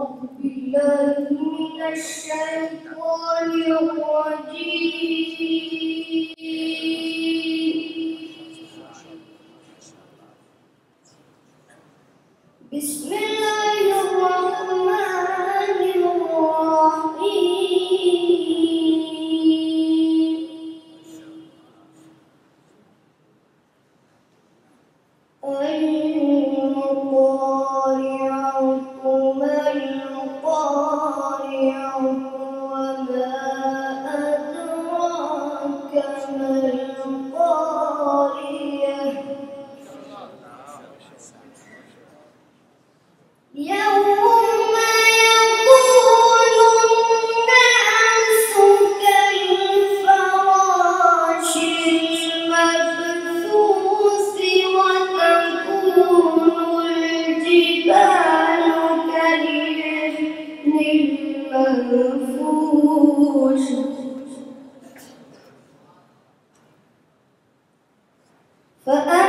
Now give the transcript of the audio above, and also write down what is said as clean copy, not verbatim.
بالله من الشيطان الرجيم. بسم الله الرحمن الرحيم. القارعة ما القارعة وما أدراك ما القارعة يوم يكون الناس كالفراش المبثوث وتكون الجبال كالعهن المنفوش فأما